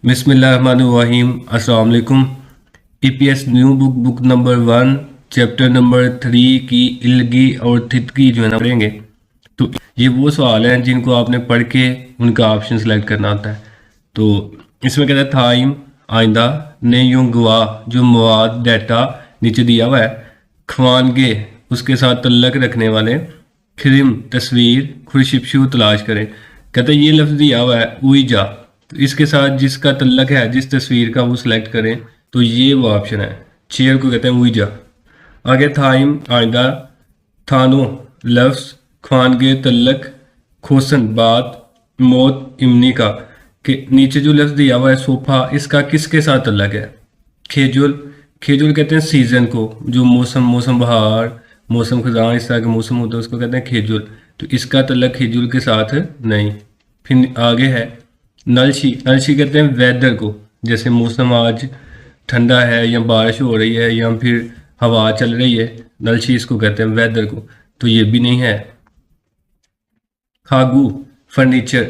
बिस्मिल्लाहिर्रहमानिर्रहीम। अस्सलाम वालेकुम। EPS new book number 1 chapter number 3 की इल्गी और थितकी जो है ना पढ़ेंगे। तो ये वो सवाल हैं जिनको आपने पढ़ के उनका ऑप्शन सेलेक्ट करना होता है। तो इसमें कहता है थाइम आइंदा ने यूं गवा जो मवाद डाटा नीचे दिया हुआ है, खवानगे उसके साथ तल्लक रखने वाले, खिरिम तस्वीर, खुरशिपशु तलाश करें। कहते हैं ये लफ्ज़ दिया हुआ है उईजा, तो इसके साथ जिसका तल्लक है जिस तस्वीर का वो सिलेक्ट करें, तो ये वो ऑप्शन है। चेयर को कहते हैं उईजा। आगे थाइम आइंदा थानो लफ्ज़, खानगे तल्लक, खोसन बात, मौत इमनी का के नीचे जो लफ्ज़ दिया हुआ है सोफा, इसका किसके साथ तल्लक है। खेजुल, खेजुल कहते हैं सीज़न को, जो मौसम बहार, मौसम खज़ां इस तरह का मौसम होता है उसको कहते हैं खेजुल, तो इसका तल्लक खेजुल के साथ नहीं। फिर आगे है नलशी, नलशी कहते हैं वेदर को, जैसे मौसम आज ठंडा है या बारिश हो रही है या फिर हवा चल रही है, नलशी इसको कहते हैं वेदर को, तो ये भी नहीं है। खागू फर्नीचर,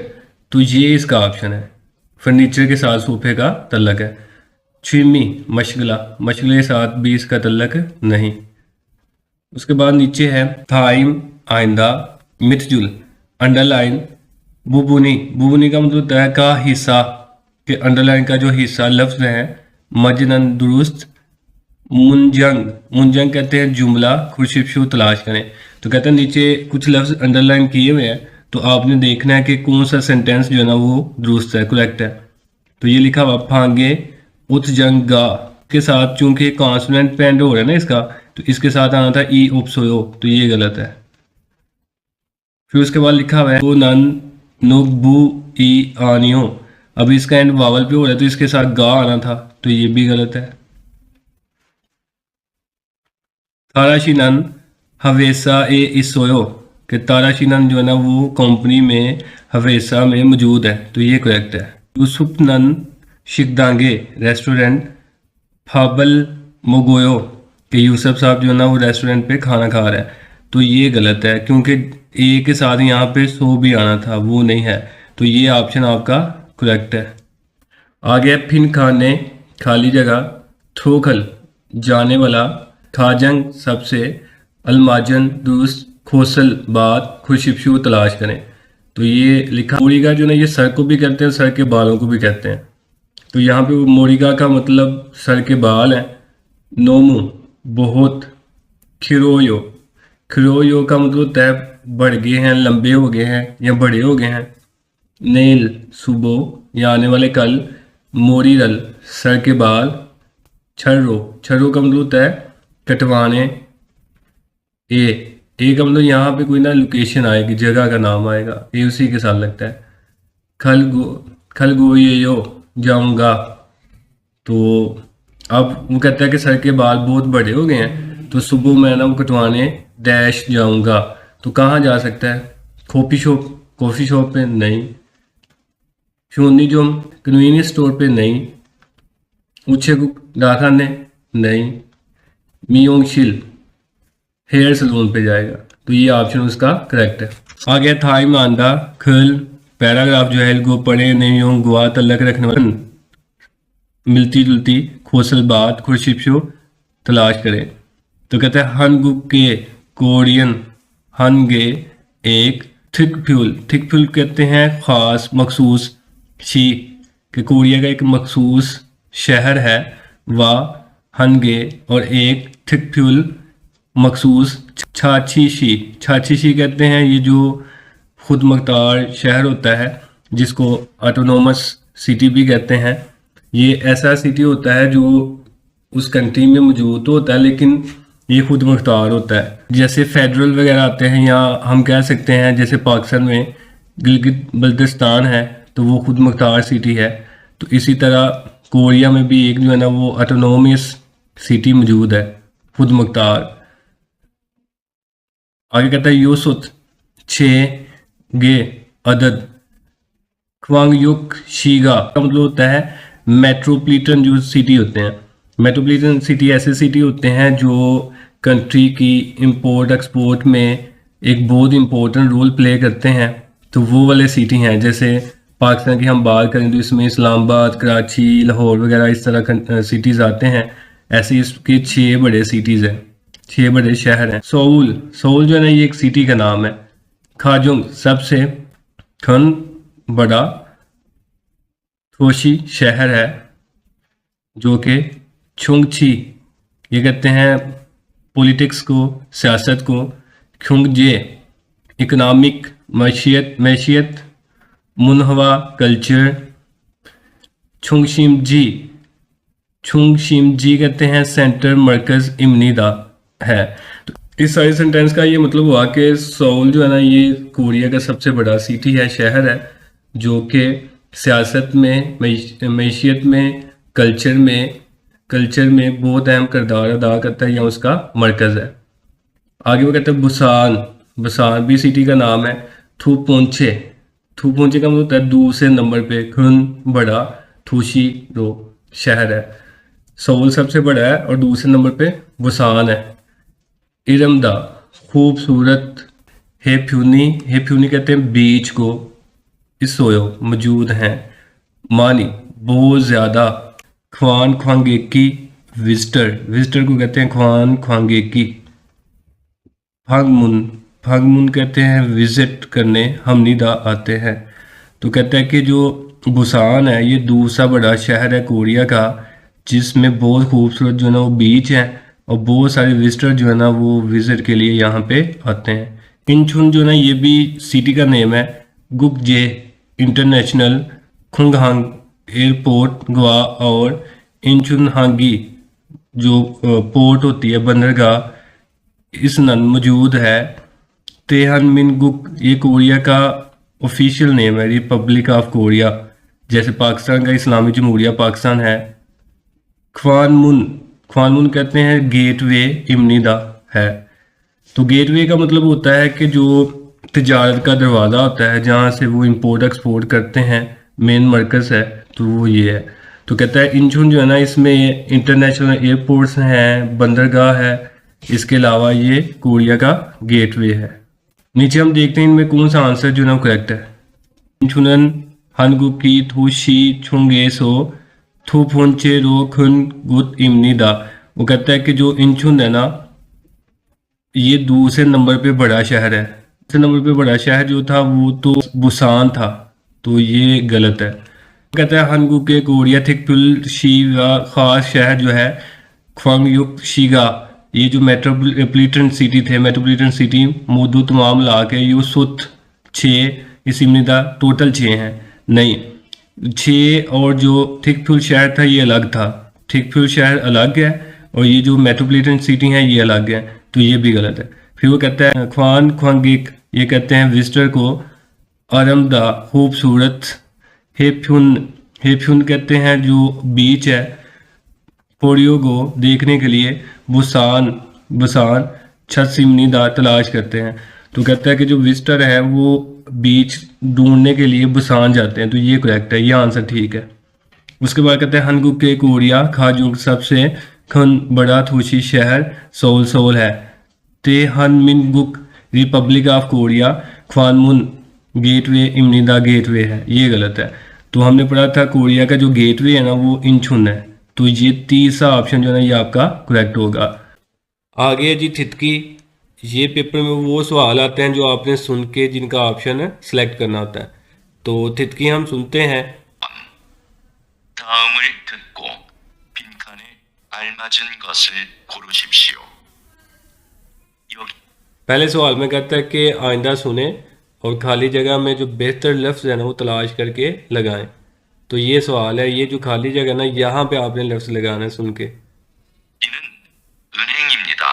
तो ये इसका ऑप्शन है, फर्नीचर के साथ सोफे का तल्लक है। छिमी मशगला, मशगले के साथ भी इसका तल्लक नहीं। उसके बाद नीचे है थाइम आइंदा मिथजुल अंडरलाइन बुबुनी, बुबुनी का मतलब होता है का हिस्सा, के अंडरलाइन का जो हिस्सा लफ्ज है। मजनन दुरुस्त, मुंजंग, मुंजंग कहते हैं जुमला, खुरशिपशु तलाश करें। तो कहते हैं नीचे कुछ लफ्ज अंडरलाइन किए हुए हैं, तो आपने देखना है कि कौन सा सेंटेंस जो है ना वो दुरुस्त है, करेक्ट है। तो ये लिखा हुआ फांगे उत्जंगा के साथ, चूंकि कॉन्सोनेंट पेंड हो रहा है ना इसका, तो इसके साथ आना था ई उपसोयो, तो ये गलत है। फिर उसके बाद लिखा हुआ है वो नन नोबू ई आनियो, अभी इसका एंड वावल पे हो रहा है तो इसके साथ गा आना था, तो ये भी गलत है। ताराशिनन हवेसा ए इसोयो, कि ताराशिनन जो है ना वो कंपनी में हवेसा में मौजूद है, तो ये करेक्ट है। यूसुफनन शिकदांगे रेस्टोरेंट, फाबल मोगोयो, कि यूसुफ साहब जो है ना वो रेस्टोरेंट पे खाना खा रहा है, तो ये गलत है क्योंकि ए के साथ यहाँ पे सो भी आना था, वो नहीं है, तो ये ऑप्शन आपका करेक्ट है। आगे फिन खाने खाली जगह, थोखल जाने वाला, खाजंग सबसे, अलमाजन दुरुस्त, खोसल बात, खुशिपशु तलाश करें। तो ये लिखा मोरिगा जो ना ये सर को भी कहते हैं, सर के बालों को भी कहते हैं, तो यहाँ पे मोरिगा का मतलब सर के बाल हैं। नोमू बहुत, खिरोयो, खिरोयो का मतलब होता है बढ़ गए हैं, लंबे हो गए हैं या बड़े हो गए हैं। नेल सुबह या आने वाले कल, मोरीरल सर के बाल, छर्रो, छर्रो का मतलब होता है कटवाने। ए का मतलब यहाँ पे कोई ना लोकेशन आएगी, जगह का नाम आएगा, ए उसी के साथ लगता है। खलगो ये यो जाऊंगा, तो अब वो कहता है कि सर के बाल बहुत बड़े हो गए हैं, तो सुबह मैं ना वो कटवाने डैश जाऊंगा, तो कहाँ जा सकता है। कॉफ़ी शॉप पे नहीं। शोनिजुम कन्वीनियंस स्टोर पे नहीं। उछेगुक डाकखाने नहीं। मियोंगशिल हेयर सलून पे जाएगा, तो ये ऑप्शन उसका करेक्ट है। आगे थाई मानदा खल पैराग्राफ जो है गो पढ़े नहीं हों गुआ तलक रखने वाले, मिलती जुलती, खोसल बात, खुरशिपशो तलाश करें। तो कहते हैं हनगुक के कोरियन, हनगे एक, थिक फ्यूल, थिक फ्यूल कहते हैं ख़ास मखसूस, शी के कोरिया का एक मखसूस शहर है, वा हनगे और एक थिक फ्यूल मखसूस छाछीशी, छाछीशी कहते हैं ये जो खुद मुख्तार शहर होता है जिसको ऑटोनोमस सिटी भी कहते हैं। ये ऐसा सिटी होता है जो उस कंट्री में मौजूद तो होता है लेकिन ये खुद मुख्तार होता है, जैसे फेडरल वगैरह आते हैं, या हम कह सकते हैं जैसे पाकिस्तान में गिलगित बल्तिस्तान है तो वो खुद मुख्तार सिटी है, तो इसी तरह कोरिया में भी एक जो है ना वो ऑटोनोमस सिटी मौजूद है, खुद मुख्तार। आगे कहता है यूसुत छे गे अदद, ख्वांगयुक शीगा का मतलब होता है मेट्रोपॉलिटन जो सिटी होते हैं। मेट्रोपॉलिटन सिटी ऐसे सिटी होते हैं जो कंट्री की इंपोर्ट एक्सपोर्ट में एक बहुत इम्पोर्टेंट रोल प्ले करते हैं, तो वो वाले सिटी हैं, जैसे पाकिस्तान की हम बात करें तो इसमें इस्लामाबाद, कराची, लाहौर वगैरह इस तरह सिटीज़ आते हैं। ऐसे इसके 6 बड़े सिटीज़ हैं, 6 बड़े शहर हैं। सोल, सोल जो है ना ये एक सिटी का नाम है। खाजुंग सबसे खन बड़ा थोशी शहर है जो कि छुंगची, ये कहते हैं पॉलिटिक्स को, सियासत को। खुंगजे इकोनॉमिक, मैशियत मैशियत, मुनहवा कल्चर। छुंगशिमजी, छुंगशिमजी कहते हैं सेंटर, मरकज इमनीदा है। तो इस सारे सेंटेंस का ये मतलब हुआ कि सोल जो है ना ये कोरिया का सबसे बड़ा सिटी है, शहर है, जो कि सियासत में, मैशियत में, कल्चर में बहुत अहम किरदार अदा करता है, या उसका मरकज़ है। आगे वो कहते हैं बुसान, बुसान भी सिटी का नाम है। थूपोंचे, थूपोंचे का मतलब होता है दूसरे नंबर पे, खुन बड़ा, थूशी रो शहर है। सोल सबसे बड़ा है और दूसरे नंबर पे बुसान है। इरमदा खूबसूरत। हेफ्यूनी, हेफ्यूनी कहते हैं बीच को, इसोयो मौजूद हैं। मानी बहुत ज़्यादा। ख्वान ख्वांगेकी विजिटर, विजिटर को कहते हैं ख्वान ख्वांगेकी। फागमुन, फागमुन कहते हैं विजिट करने, हम निदा आते हैं। तो कहता है कि जो बुसान है ये दूसरा बड़ा शहर है कोरिया का, जिसमें बहुत खूबसूरत जो है ना वो बीच है, और बहुत सारे विजिटर जो है ना वो विजिट के लिए यहाँ पे आते हैं। इंचुन जो है ना ये भी सिटी का नेम है। गुकजे इंटरनेशनल, खुंगहांग एयरपोर्ट गोवा, और इंचुनहांगी जो पोर्ट होती है, बंदरगाह, इस नन मौजूद है। तेहन मिनगुक ये कोरिया का ऑफिशियल नेम है, रिपब्लिक ऑफ कोरिया, जैसे पाकिस्तान का इस्लामी जमहूरिया पाकिस्तान है। ख्वानमुन, ख्वानमुन कहते हैं गेटवे इमनीदा है। तो गेटवे का मतलब होता है कि जो तिजारत का दरवाज़ा होता है, जहाँ से वो इंपोर्ट एक्सपोर्ट करते हैं, मेन मरकज़ है, तो वो ये है। तो कहता है इंचुन जो है ना इसमें इंटरनेशनल एयरपोर्ट्स हैं, बंदरगाह है, इसके अलावा ये कोरिया का गेटवे है। नीचे हम देखते हैं इनमें कौन सा आंसर जो है ना करेक्ट है। इंचुनन हनगुकी थूशी छुंगेसो थूफोंचे रो खुन गुत इमनीदा। वो कहता है कि जो इंचुन है ना ये दूसरे नंबर पे बड़ा शहर है। दूसरे नंबर पे बड़ा शहर जो था वो तो बुसान था, तो ये गलत है। कहता है हनगु के कोरिया थिकपुल शीगा खास शहर जो है ख्वांगयुक शीगा, ये जो मेट्रोपोलिटन सिटी थे, मेट्रोपोलिटन सिटी मोदू तमाम ला के यू सुत 6, इस इमनिदा टोटल 6 हैं। नहीं, 6 और जो थिकपुल शहर था ये अलग था, थिकपुल शहर अलग है और ये जो मेट्रोपोलिटन सिटी है ये अलग है, तो ये भी गलत है। फिर वो कहता है ख्वान ख्वांगिक, ये कहते हैं विजिटर को। आरमदा खूबसूरत। हेफ्युन, हेफ्युन कहते हैं जो बीच है। पोरियोगो देखने के लिए। बुसान, बुसान छसिमनीदा तलाश करते हैं। तो कहता है कि जो विजिटर है वो बीच ढूंढने के लिए बुसान जाते हैं, तो ये करेक्ट है, ये आंसर ठीक है। उसके बाद कहते हैं हनगुक के कोरिया खाजुंग सबसे खन बड़ा थूशी शहर सोल, सोल है। Daehan Minguk Republic of Korea Gwanghwamun gateway इमनिदा गेटवे है, ये गलत है। तो हमने पढ़ा था कोरिया का जो गेटवे है ना वो इंचुन है, तो ये तीसरा ऑप्शन जो है ना ये आपका करेक्ट होगा। आगे जी थितकी, ये पेपर में वो सवाल आते हैं जो आपने सुन के जिनका ऑप्शन है सिलेक्ट करना होता है। तो थितकी हम सुनते हैं। 다음을 듣고 빈칸에 알맞은 것을 고르십시오. 여기 पहले सवाल में कहता है कि आइंदा सुने और खाली जगह में जो बेहतर लफ्ज़ है ना वो तलाश करके लगाएं। तो ये सवाल है, ये जो खाली जगह ना यहाँ पे आपने लफ्ज़ लगाना है सुन के। 이는 은행입니다.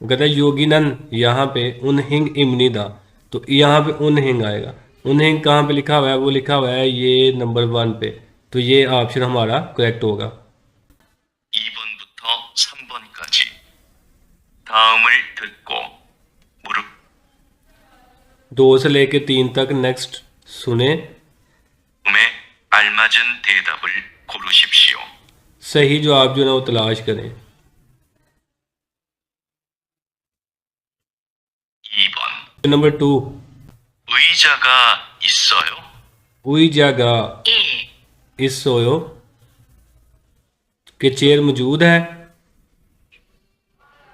वो कहता है योगिनन, यहाँ पे उनहिंग इमनिदा, तो यहाँ पे उनहिंग आएगा। उनहिंग कहाँ पे लिखा हुआ है, वो लिखा हुआ है ये नंबर 1 पे, तो ये ऑप्शन हमारा करेक्ट होगा। 2번부터 3번까지 다음을 듣고 무릎 2 से लेके 3 तक नेक्स्ट सुने, 음에 알맞은 대답을 고르십시오. सही जवाब जो है ना वो तलाश करें। 2번 नंबर 2, 의자가 있어요? 의자가 1. 있어요 कि चेयर मौजूद है।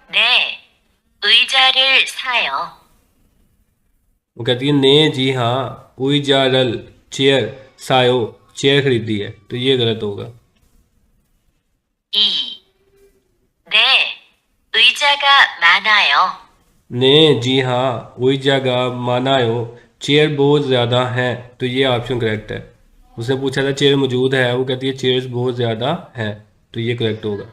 네, 의자를 사요. वो कहती है ने जी हाँ 의자를 चेयर सायो चेयर खरीदी है, तो ये गलत होगा। 2. 네, 의자가 많아요. ने जी हाँ 의자가 많아요 चेयर बहुत ज़्यादा हैं, तो ये ऑप्शन करेक्ट है। उसने पूछा था चेयर मौजूद है, वो कहती है चेयर्स बहुत ज़्यादा हैं, तो ये करेक्ट होगा।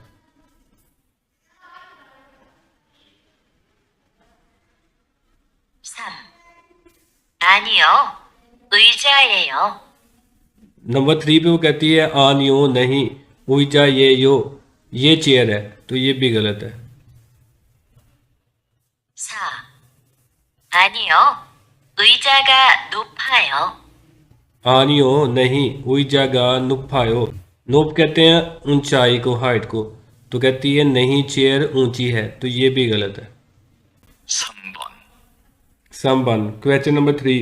3. 아니요, 의자예요. नंबर 3 पे वो कहती है आन यो नहीं उइजा ये यो ये चेयर है, तो ये भी गलत है। 4. 아니요, 의자가 높아요. आन यो नहीं उइजा गा नुपायो नोप कहते हैं ऊंचाई को हाइट को, तो कहती है नहीं चेयर ऊंची है, तो ये भी गलत है। 3번. संबन क्वेश्चन नंबर 3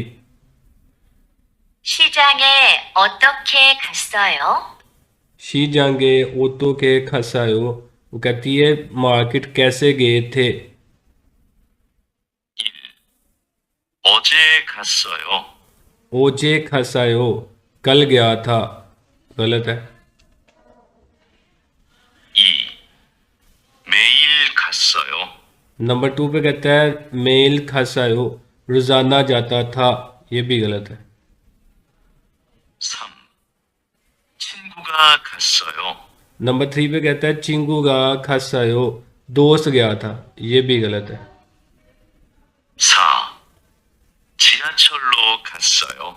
시장에 어떻게 갔어요? शीजांगे ओतो के खसायो वो कहती है मार्केट कैसे गए थे। 1. 어제 갔어요. ओजे खसायो कल गया था, गलत है। 2. 매일 갔어요. नंबर 2 पे कहता है मेल खसायो रोजाना जाता था, ये भी गलत है। 3. 친구가 갔어요. नंबर 3 पे कहता है चिंगूगा खसायो दोस्त गया था, ये भी गलत है। 4. 지하철로 갔어요.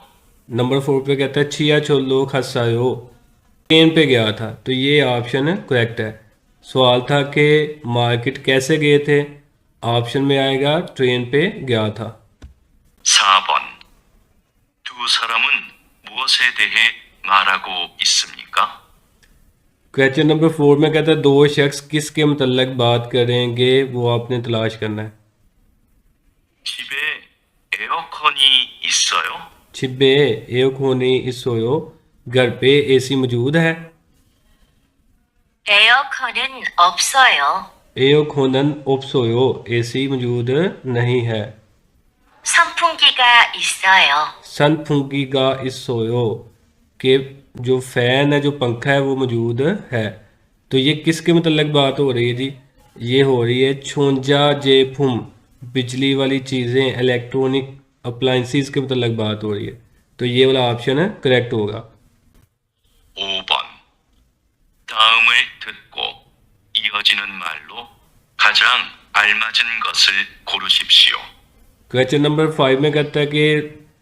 नंबर 4 पे कहता है छिया छोलो खसायो ट्रेन पे गया था, तो ये ऑप्शन करेक्ट है। सवाल था कि मार्केट कैसे गए थे, ऑप्शन में आएगा ट्रेन पे गया था। 4번. 두 사람은 무엇에 대해 말하고 있습니까? क्वेश्चन नंबर 4 में कहता है दो शख्स किसके मतलब बात करेंगे, वो आपने तलाश करना है। 집에 에어컨이 있어요? छिबे एयरकोनी इसोयो घर पे एसी मौजूद है। 에어컨은 없어요. एयरकोनन ओप्सोयो एसी मौजूद नहीं है। 선풍기가 있어요. सनफुंगी का इसोयो के जो फैन है जो पंखा है वो मौजूद है, तो ये किसके मतलब बात हो रही है जी, ये हो रही है छोंजा जेफुम बिजली वाली चीज़ें इलेक्ट्रॉनिक अप्लाइंसेस के मतलब बात हो रही है, तो ये वाला ऑप्शन है करेक्ट होगा। 5번. 다음을 듣고 이어지는 말로 가장 알맞은 것을 고르십시오. क्वेश्चन नंबर 5 में कहता है कि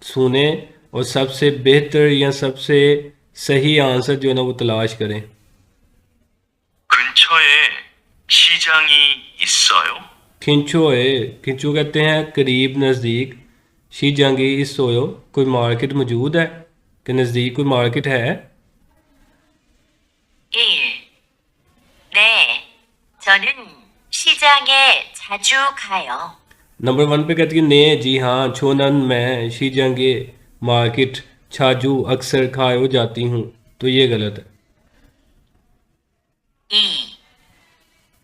सुने और सबसे बेहतर या सबसे सही आंसर जो है ना वो तलाश करें। 근처에 시장이 있어요? खिंचो है खिंचो कहते हैं करीब नज़दीक, शी जंगी इस सोयो कोई मार्केट मौजूद है कि नज़दीक कोई मार्केट है। 1. 네, 저는 시장에 자주 가요. नंबर 1 पे कहती है ने जी हाँ छोनन मैं शी जंगे मार्केट छाजू अक्सर खायो जाती हूँ, तो ये गलत है। 2.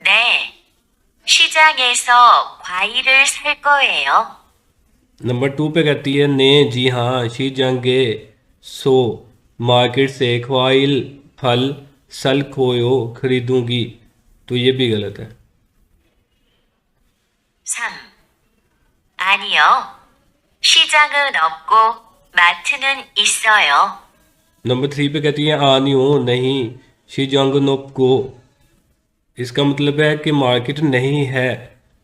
네, 시장에서 과일을 살 거예요. नंबर 2 पे कहती है ने जी हाँ शी जंगे सो मार्केट से ख्वाइल फल सल खोयो खरीदूंगी, तो ये भी गलत है। 3. 아니요. 시장은 없고 마트는 있어요. नंबर 3 पे कहती है आनियो नहीं शी जंग नोप को, इसका मतलब है कि मार्केट नहीं है,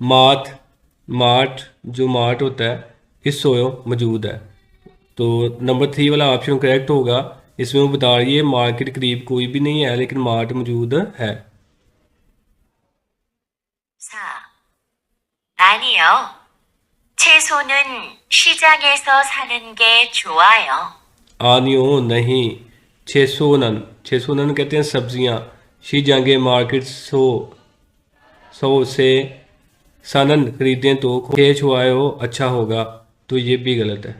मार्ट जो मार्ट होता है इस सोयो मौजूद है, तो नंबर 3 वाला ऑप्शन करेक्ट होगा। इसमें वो बता रही है मार्केट करीब कोई भी नहीं है लेकिन मार्ट मौजूद है। 4. 아니요. 채소는 시장에서 사는 게 좋아요. आनियो नहीं छेसोनन कहते हैं सब्जियां, शी जाएंगे मार्केट सो से सनन खरीदें तो छुआयो अच्छा होगा, तो ये भी गलत है।